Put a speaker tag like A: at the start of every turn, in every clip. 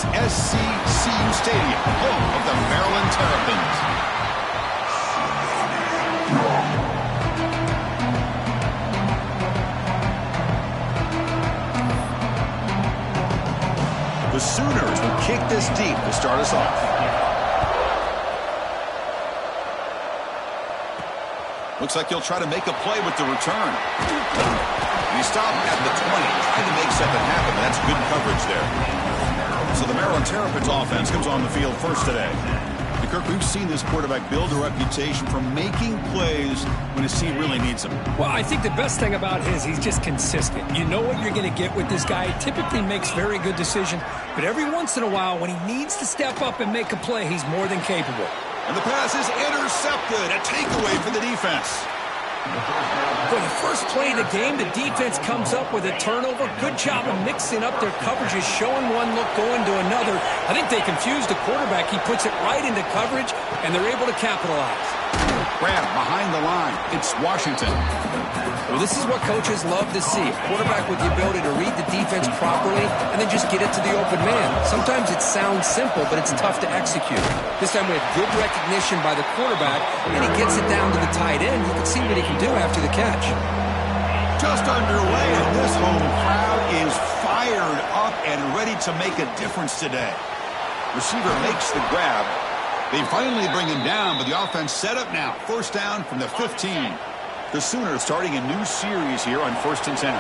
A: is SCCU Stadium, home of the Maryland Terrapins. The Sooners will kick this deep to start us off. Looks like he'll try to make a play with the return. He stopped at the 20, trying to make something happen, but that's good coverage there. So the Maryland Terrapins offense comes on the field first today. Kirk, we've seen this quarterback build a reputation for making plays when his team really needs him.
B: Well, I think the best thing about him is he's just consistent. You know what you're going to get with this guy. He typically makes very good decisions, but every once in a while, when he needs to step up and make a play, he's more than capable.
A: And the pass is intercepted. A takeaway for the defense.
B: For the first play of the game, the defense comes up with a turnover. Good job of mixing up their coverages, showing one look, going to another. I think they confused the quarterback. He puts it right into coverage, and they're able to capitalize.
A: Grab behind the line. It's Washington.
B: Well, this is what coaches love to see. A quarterback with the ability to read the defense properly and then just get it to the open man. Sometimes it sounds simple, but it's tough to execute. This time we have good recognition by the quarterback, and he gets it down to the tight end. You can see what he can do after the catch.
A: Just underway, and this home crowd is fired up and ready to make a difference today. Receiver makes the grab. They finally bring him down, but the offense set up now. First down from the 15. The Sooners starting a new series here on 1st and 10.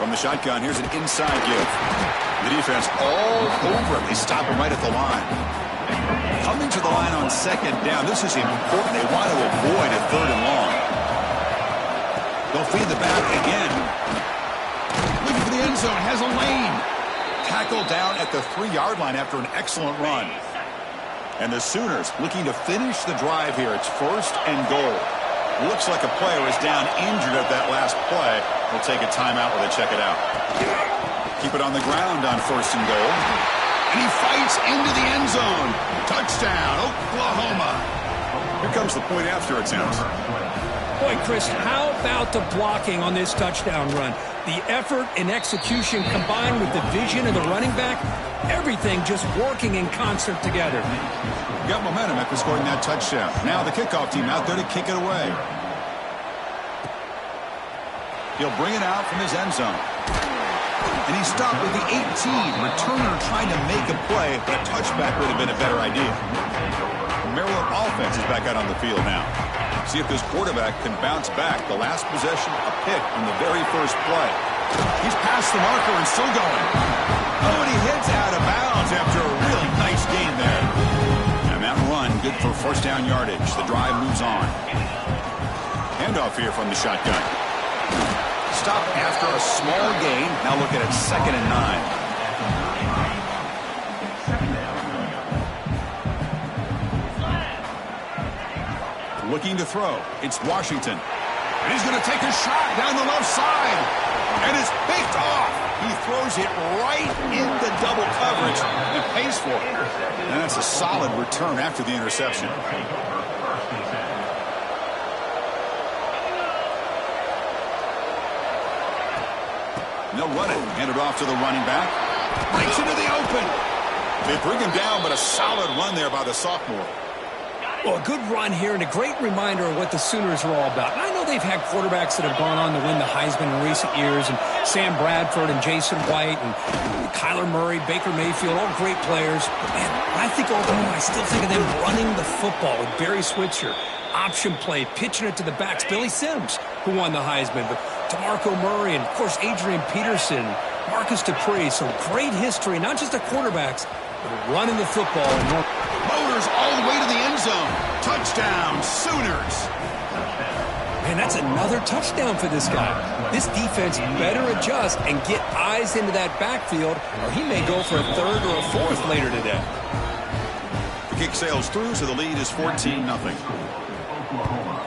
A: From the shotgun, here's an inside give. The defense all over him. They stop him right at the line. Coming to the line on second down. This is important. They want to avoid a 3rd and long. They'll feed the back again. Looking for the end zone. Has a lane. Tackled down at the 3-yard line after an excellent run. And the Sooners looking to finish the drive here. It's 1st and goal. Looks like a player is down injured at that last play. They'll take a timeout while they check it out. Keep it on the ground on 1st and goal. And he fights into the end zone. Touchdown, Oklahoma. Here comes the point after attempt.
B: Boy, Chris, how about the blocking on this touchdown run? The effort and execution combined with the vision of the running back, everything just working in concert together.
A: Got momentum after scoring that touchdown. Now the kickoff team out there to kick it away. He'll bring it out from his end zone. And he stopped with the 18. Returner trying to make a play, but a touchback would have been a better idea. The Maryland offense is back out on the field now. See if this quarterback can bounce back. The last possession, a pick on the very first play. He's past the marker and still going. Oh, and he heads out of bounds after a really nice gain there. And that run, good for 1st down yardage. The drive moves on. Handoff here from the shotgun. Stop after a small gain. Now look at it, 2nd and 9. Looking to throw. It's Washington. And he's going to take a shot down the left side. And it's picked off. He throws it right into double coverage and pays for it. And that's a solid return after the interception. They'll run it. Hand it off to the running back. Breaks into the open. They bring him down, but a solid run there by the sophomore.
B: Well, a good run here and a great reminder of what the Sooners are all about. And I know they've had quarterbacks that have gone on to win the Heisman in recent years, and Sam Bradford and Jason White and Kyler Murray, Baker Mayfield, all great players. But man, when I think Oklahoma, I still think of them running the football with Barry Switzer. Option play, pitching it to the backs. Billy Sims, who won the Heisman, but DeMarco Murray and, of course, Adrian Peterson, Marcus Dupree. So great history, not just the quarterbacks, but running the football.
A: Motors all the way to the end zone. Touchdown, Sooners.
B: Man, that's another touchdown for this guy. This defense better adjust and get eyes into that backfield, or he may go for a 3rd or a 4th later today.
A: The kick sails through, so the lead is 14-0.
C: Oklahoma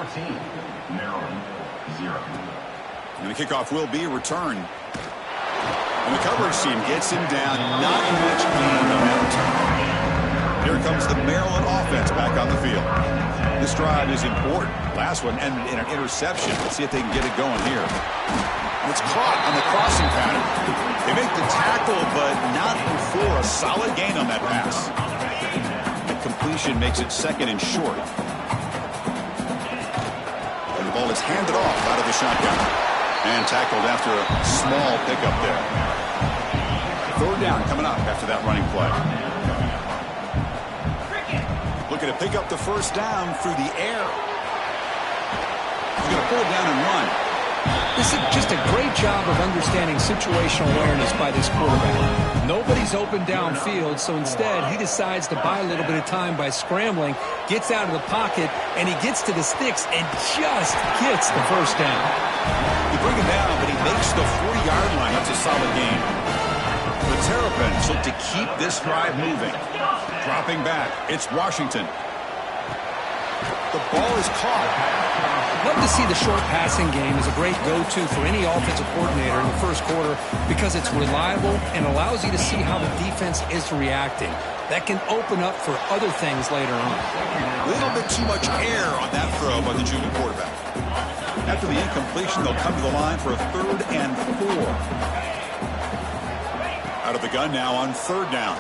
C: 14, Maryland 0.
A: And the kickoff will be returned. And the coverage team gets him down. Not much gain on that return. Here comes the Maryland offense back on the field. This drive is important. Last one ended in an interception. Let's see if they can get it going here. It's caught on the crossing pattern. They make the tackle, but not before a solid gain on that pass. The completion makes it second and short. And the ball is handed off out of the shotgun. And tackled after a small pickup there. Third down coming up after that running play. Looking to pick up the first down through the air. He's going to pull it down and run.
B: This is just a great job of understanding situational awareness by this quarterback. Nobody's open downfield, so instead he decides to buy a little bit of time by scrambling, gets out of the pocket, and he gets to the sticks and just gets the first down.
A: You bring him down, but he makes the 40-yard line. That's a solid gain. The Terrapins look to keep this drive moving. Dropping back, it's Washington. The ball is caught.
B: Love to see the short passing game as a great go-to for any offensive coordinator in the first quarter because it's reliable and allows you to see how the defense is reacting. That can open up for other things later on.
A: A little bit too much air on that throw by the junior quarterback. After the incompletion, they'll come to the line for a 3rd and 4. Out of the gun now on 3rd down.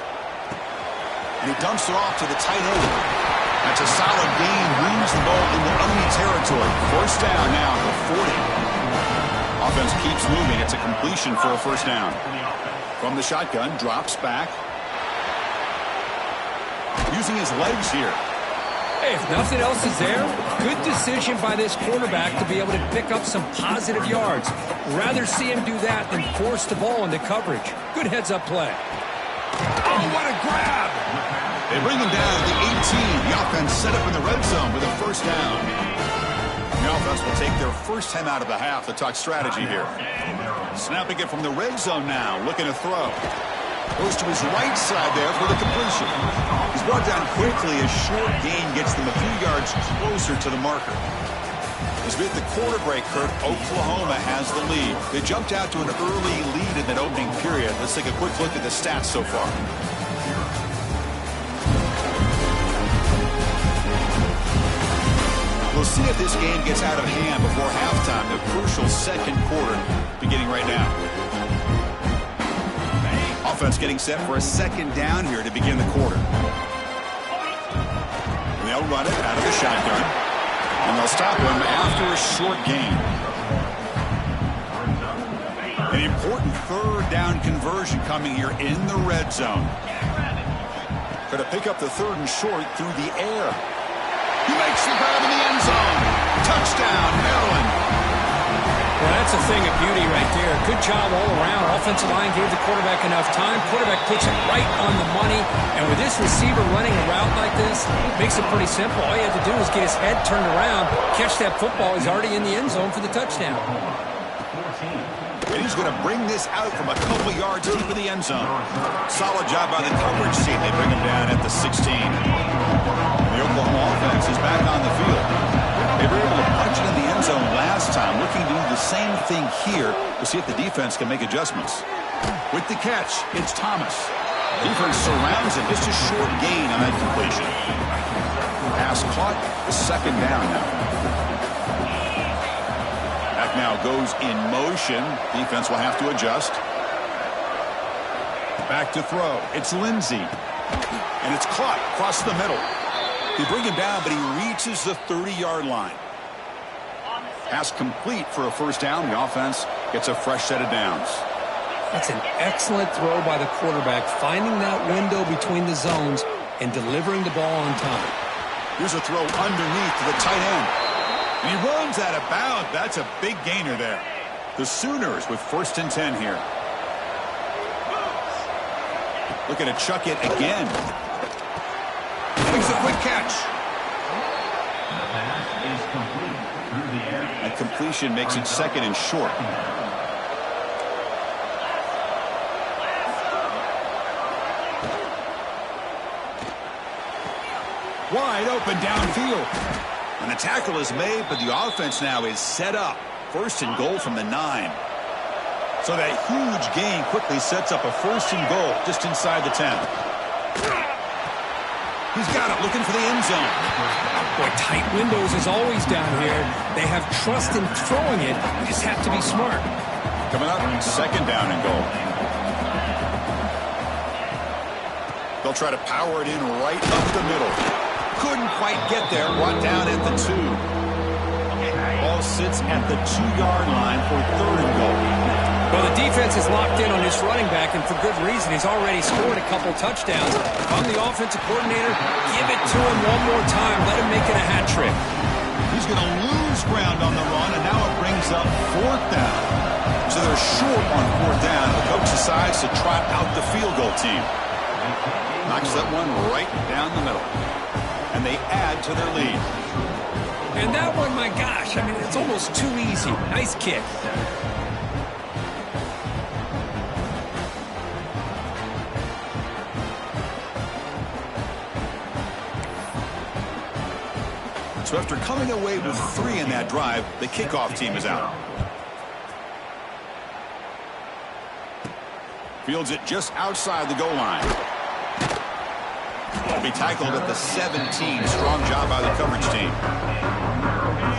A: And he dumps it off to the tight end. That's a solid gain. Moves the ball into enemy territory. First down now at the 40. Offense keeps moving. It's a completion for a first down. From the shotgun, drops back. Using his legs here.
B: Hey, if nothing else is there, good decision by this quarterback to be able to pick up some positive yards. Rather see him do that than force the ball into coverage. Good heads-up play.
A: Oh, what a grab! They bring him down at the 18. The offense set up in the red zone with a first down. The offense will take their first time out of the half to talk strategy here. Snapping it from the red zone now, looking to throw. Goes to his right side there for the completion. He's brought down quickly. A short gain gets them a few yards closer to the marker. As we hit the quarter break, Kurt, Oklahoma has the lead. They jumped out to an early lead in that opening period. Let's take a quick look at the stats so far. We'll see if this game gets out of hand before halftime. The crucial second quarter beginning right now. Offense getting set for a second down here to begin the quarter. And they'll run it out of the shotgun. And they'll stop him after a short gain. An important 3rd down conversion coming here in the red zone. Going to pick up the 3rd and short through the air. He makes the grab in the end zone. Touchdown, Maryland.
B: Well, that's a thing of beauty right there. Good job all around. Offensive line gave the quarterback enough time. Quarterback puts it right on the money. And with this receiver running a route like this, it makes it pretty simple. All you have to do is get his head turned around, catch that football. He's already in the end zone for the touchdown.
A: And he's going to bring this out from a couple yards deep in the end zone. Solid job by the coverage team. They bring him down at the 16. The Oklahoma offense is back on the field. They were able to punch it in the end zone last time. Looking to do the same thing here to see if the defense can make adjustments. With the catch, it's Thomas. Defense surrounds him. Just a short gain on that completion. Pass caught. The second down now. Back now goes in motion. Defense will have to adjust. Back to throw. It's Lindsey. And it's caught across the middle. They bring him down, but he reaches the 30-yard line. Pass complete for a first down. The offense gets a fresh set of downs.
B: That's an excellent throw by the quarterback, finding that window between the zones and delivering the ball on time.
A: Here's a throw underneath to the tight end. And he runs out of bounds. That's a big gainer there. The Sooners with 1st and 10 here. Looking to chuck it again. Makes a quick catch.
C: The pass is complete through the air.
A: That completion makes it second and short. Wide open downfield. And the tackle is made, but the offense now is set up. 1st and goal from the 9. So that huge gain quickly sets up a 1st and goal just inside the 10. He's got it, looking for the end zone.
B: Boy, tight windows is always down here. They have trust in throwing it. You just have to be smart.
A: Coming up, second down and goal. They'll try to power it in right up the middle. Couldn't quite get there. Brought down at the 2. Ball sits at the 2-yard line for third and goal.
B: Well, the defense is locked in on this running back, and for good reason. He's already scored a couple touchdowns. If I'm the offensive coordinator, give it to him one more time. Let him make it a hat trick.
A: He's going to lose ground on the run, and now it brings up fourth down. So they're short on fourth down. The coach decides to trot out the field goal team. Knocks that one right down the middle. And they add to their lead.
B: And that one, my gosh, I mean, it's almost too easy. Nice kick.
A: So after coming away with 3 in that drive, the kickoff team is out. Fields it just outside the goal line. Will be tackled at the 17. Strong job by the coverage team.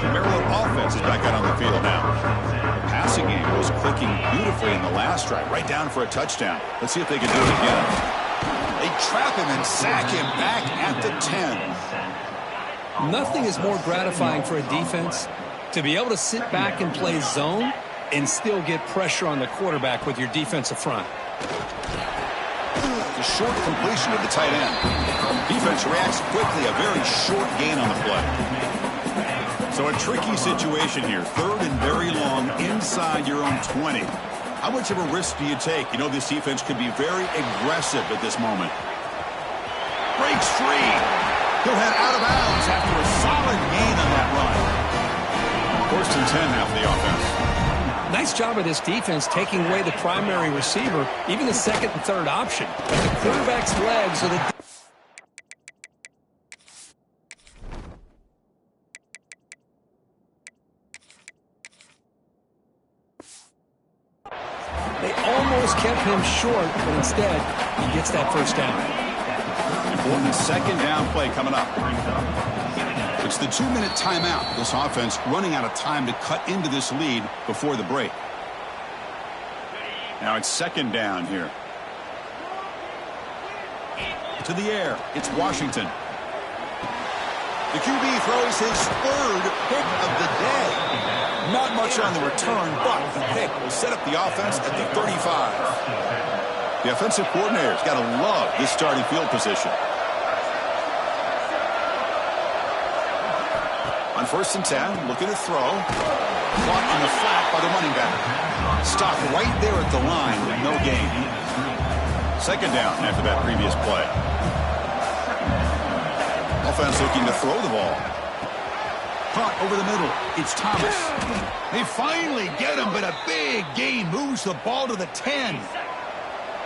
A: The Maryland offense is back out on the field now. The passing game was clicking beautifully in the last drive, right down for a touchdown. Let's see if they can do it again. They trap him and sack him back at the 10.
B: Nothing is more gratifying for a defense to be able to sit back and play zone and still get pressure on the quarterback with your defensive front.
A: The short completion of the tight end. Defense reacts quickly, a very short gain on the play. So a tricky situation here. Third and very long inside your own 20. How much of a risk do you take? You know this defense could be very aggressive at this moment. Breaks free. He'll head out of bounds after a solid gain on that run. First and 10 now for the offense.
B: Nice job of this defense taking away the primary receiver, even the second and third option. The quarterback's legs are the... They almost kept him short, but instead, he gets that first down.
A: Important second down play coming up. It's the 2-minute timeout. This offense running out of time to cut into this lead before the break. Now it's second down here. To the air. It's Washington. The QB throws his third pick of the day. Not much on the return, but the pick will set up the offense at the 35. The offensive coordinator's got to love this starting field position. On first and 10, looking to throw. Caught in the flat by the running back. Stopped right there at the line with no gain. Second down after that previous play. Offense looking to throw the ball. Caught over the middle. It's Thomas. They finally get him, but a big gain moves the ball to the 10.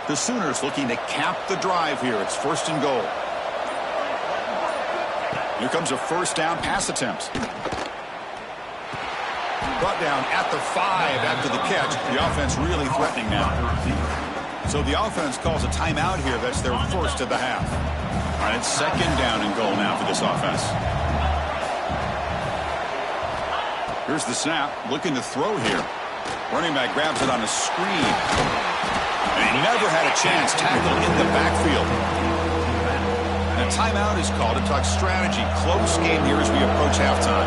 A: The Sooners looking to cap the drive here. It's first and goal. Here comes a first down pass attempt. Brought down at the 5 after the catch. The offense really threatening now. So the offense calls a timeout here. That's their first of the half. All right, it's second down and goal now for this offense. Here's the snap. Looking to throw here. Running back grabs it on a screen. And he never had a chance. Tackled in the backfield. And a timeout is called to talk strategy. Close game here as we approach halftime.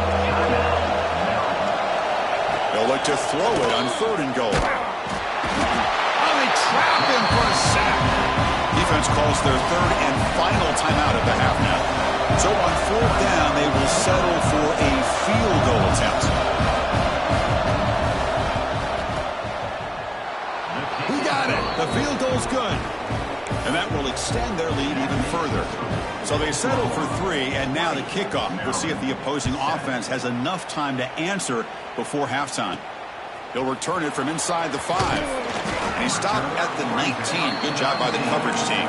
A: They'll look to throw it on third and goal. Oh, they trap him for a sack. Defense calls their third and final timeout of the half now. So on fourth down, they will settle for a field goal attempt. He got it. The field goal's good. And that will extend their lead even further. So they settle for 3, and now the kickoff. We'll see if the opposing offense has enough time to answer before halftime. He'll return it from inside the 5. And he stopped at the 19. Good job by the coverage team.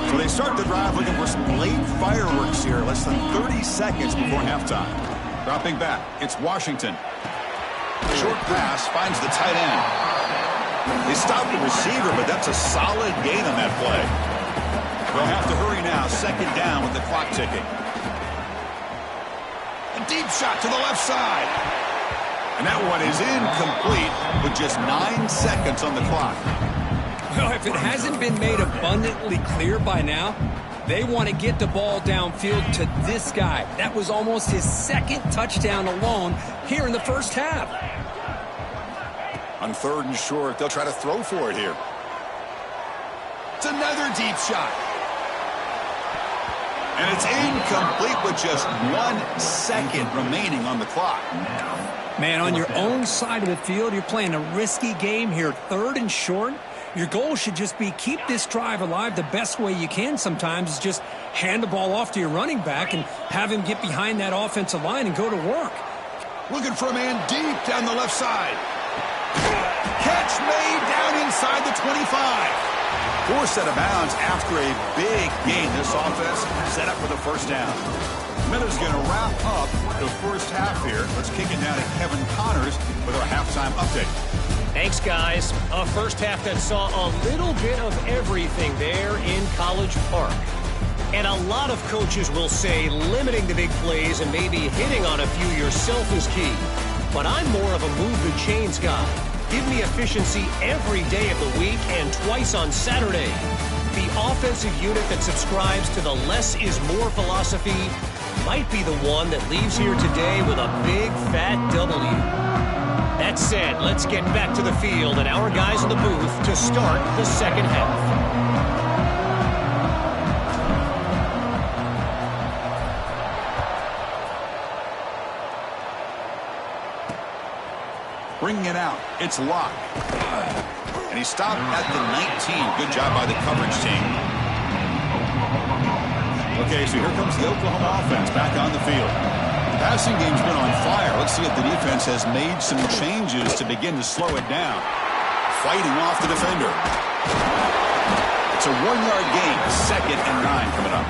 A: So they start the drive looking for some late fireworks here. Less than 30 seconds before halftime. Dropping back, it's Washington. Short pass finds the tight end. They stop the receiver, but that's a solid gain on that play. They'll have to hurry now. Second down with the clock ticking. A deep shot to the left side. And that one is incomplete with just 9 seconds on the clock.
B: Well, if it hasn't been made abundantly clear by now, they want to get the ball downfield to this guy. That was almost his second touchdown alone here in the first half.
A: On 3rd and short, they'll try to throw for it here. It's another deep shot. And it's incomplete with just 1 second remaining on the clock.
B: Man, on your own side of the field, you're playing a risky game here, 3rd and short. Your goal should just be keep this drive alive the best way you can sometimes is just hand the ball off to your running back and have him get behind that offensive line and go to work.
A: Looking for a man deep down the left side. Catch made down inside the 25. Forced out of bounds after a big gain. This offense set up for the first down. Miller's going to wrap up the first half here. Let's kick it down to Kevin Connors with our halftime update.
D: Thanks, guys. A first half that saw a little bit of everything there in College Park. And a lot of coaches will say limiting the big plays and maybe hitting on a few yourself is key. But I'm more of a move the chains guy. Give me efficiency every day of the week and twice on Saturday. The offensive unit that subscribes to the less is more philosophy might be the one that leaves here today with a big fat W. That said, let's get back to the field and our guys in the booth to start the second half.
A: Bringing it out. It's Locke. And he stopped at the 19. Good job by the coverage team. Okay, so here comes the Oklahoma offense back on the field. The passing game's been on fire. Let's see if the defense has made some changes to begin to slow it down. Fighting off the defender. It's a 1-yard gain. 2nd and 9 coming up.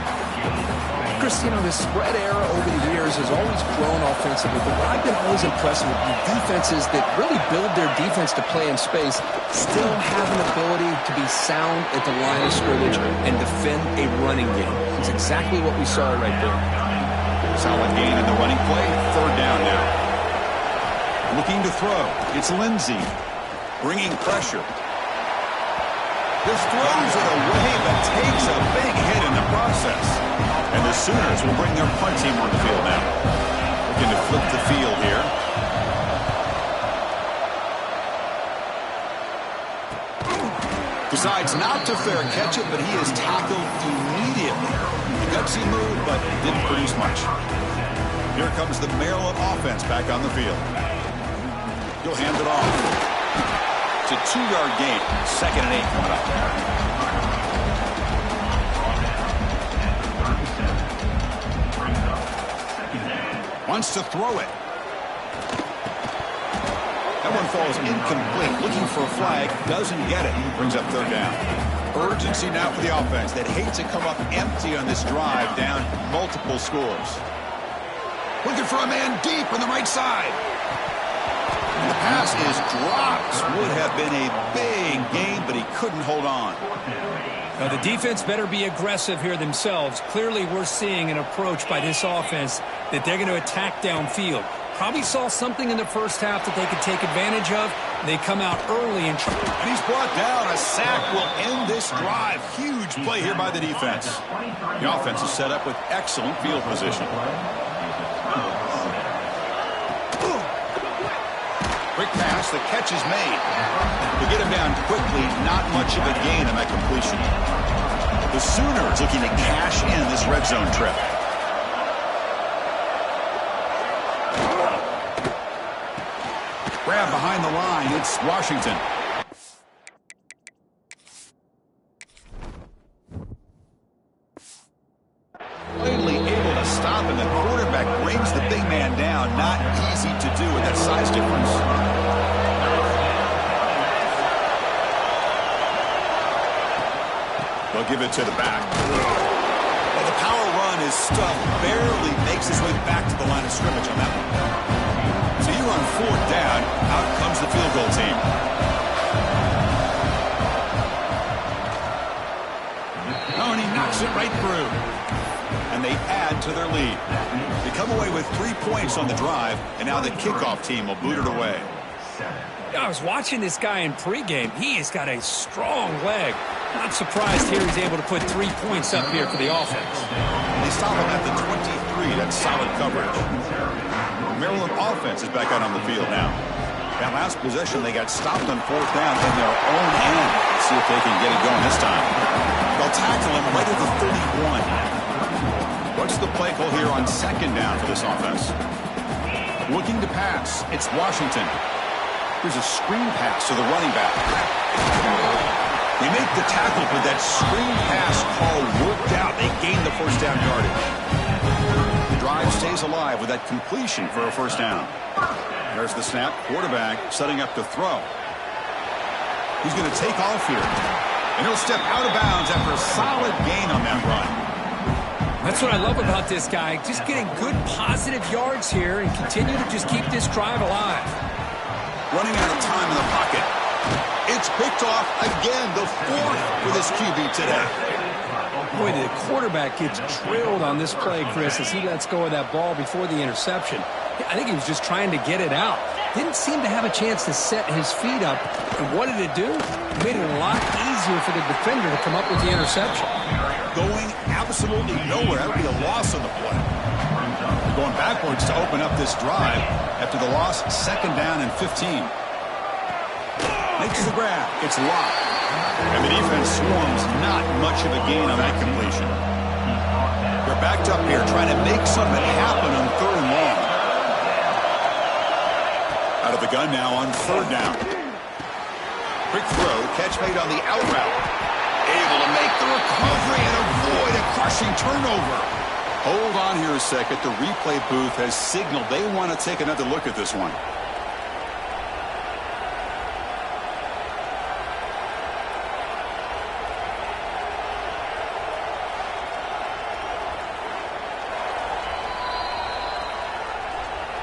E: Chris, you know, the spread era over the years has always grown offensively, but what I've been always impressed with the defenses that really build their defense to play in space still have an ability to be sound at the line of scrimmage and defend a running game. It's exactly what we saw right there.
A: Solid gain in the running play. 3rd down now. Looking to throw. It's Lindsey. Bringing pressure. Just throws it away, but takes a big hit in the process. And the Sooners will bring their punt team on the field now. Looking to flip the field here. Decides not to fair catch it, but he is tackled immediately. A gutsy move, but didn't produce much. Here comes the Maryland offense back on the field. He'll hand it off. It's a 2-yard gain. 2nd and 8 coming up. Wants to throw it. That one falls incomplete. Looking for a flag. Doesn't get it. Brings up 3rd down. Urgency now for the offense that hates to come up empty on this drive, down multiple scores. Looking for a man deep on the right side. The pass is dropped. Would have been a big gain, but he couldn't hold on.
B: Now, the defense better be aggressive here themselves. Clearly, we're seeing an approach by this offense that they're going to attack downfield. Probably saw something in the first half that they could take advantage of. They come out early and try.
A: He's brought down. A sack will end this drive. Huge play here by the defense. The offense is set up with excellent field position. Quick pass, the catch is made. To get him down quickly, not much of a gain on that completion. The Sooners looking to cash in this red zone trip. Grab behind the line, it's Washington. Finally able to stop, and the quarterback brings the big man down. Not easy to do with that size difference. They'll give it to the back. Well, the power run is stuffed. Barely makes his way back to the line of scrimmage on that one. So you're on 4th down. Out comes the field goal team. Oh, and he knocks it right through. And they may add to their lead. They come away with 3 points on the drive, and now the kickoff team will boot it away.
B: I was watching this guy in pregame. He has got a strong leg. Not surprised here he's able to put 3 points up here for the offense.
A: They stop him at the 23. That's solid coverage. Maryland offense is back out on the field now. That last possession, they got stopped on 4th down in their own end. Let's see if they can get it going this time. They'll tackle him right at the 31. What's the play call here on 2nd down for this offense? Looking to pass. It's Washington. Here's a screen pass to the running back. They make the tackle, but that screen pass call worked out. They gained the 1st down yardage. The drive stays alive with that completion for a 1st down. There's the snap. Quarterback setting up to throw. He's going to take off here. And he'll step out of bounds after a solid gain on that run.
B: That's what I love about this guy. Just getting good positive yards here and continue to just keep this drive alive.
A: Running out of time in the pocket. It's picked off again, the 4th for this QB today.
B: Boy, the quarterback gets drilled on this play, Chris, as he lets go of that ball before the interception. I think he was just trying to get it out. Didn't seem to have a chance to set his feet up. And what did it do? It made it a lot easier for the defender to come up with the interception.
A: Going absolutely nowhere. That would be a loss on the play. Going backwards to open up this drive after the loss. 2nd down and 15. Makes the grab. It's locked. And the defense swarms. Not much of a gain on that completion. They're backed up here trying to make something happen on 3rd and long. Out of the gun now on 3rd down. Quick throw. Catch made on the out route. Able to make the recovery and avoid a crushing turnover. Hold on here a second. The replay booth has signaled they want to take another look at this one.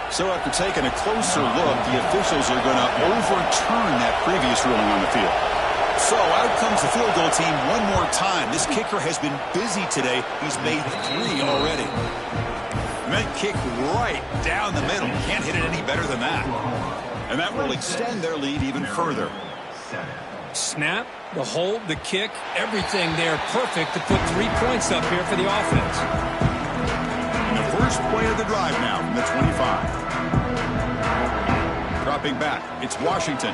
A: So after taking a closer look, the officials are going to overturn that previous ruling on the field. So out comes the field goal team one more time. This kicker has been busy today. He's made 3 already. Meant kick right down the middle. Can't hit it any better than that. And that will extend their lead even further.
B: Snap, the hold, the kick, everything there perfect to put 3 points up here for the offense.
A: And the first play of the drive now from the 25. Dropping back, it's Washington.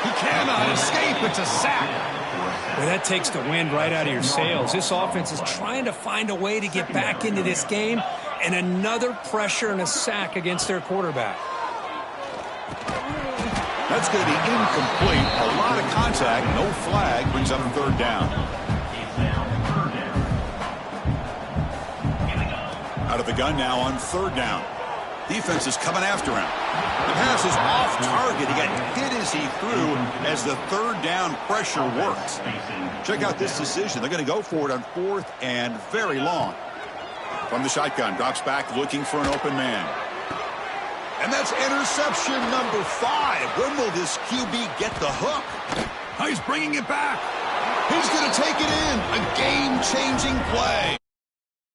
A: He cannot escape. It's a sack.
B: Well, that takes the wind right out of your sails. This offense is trying to find a way to get back into this game, and another pressure and a sack against their quarterback.
A: That's going to be incomplete. A lot of contact. No flag. Brings up 3rd down. Out of the gun now on 3rd down. Defense is coming after him. The pass is off target. He got hit as he threw as the 3rd down pressure works. Check out this decision. They're going to go for it on 4th and very long. From the shotgun, drops back looking for an open man. And that's interception number 5. When will this QB get the hook? He's bringing it back. He's going to take it in. A game-changing play.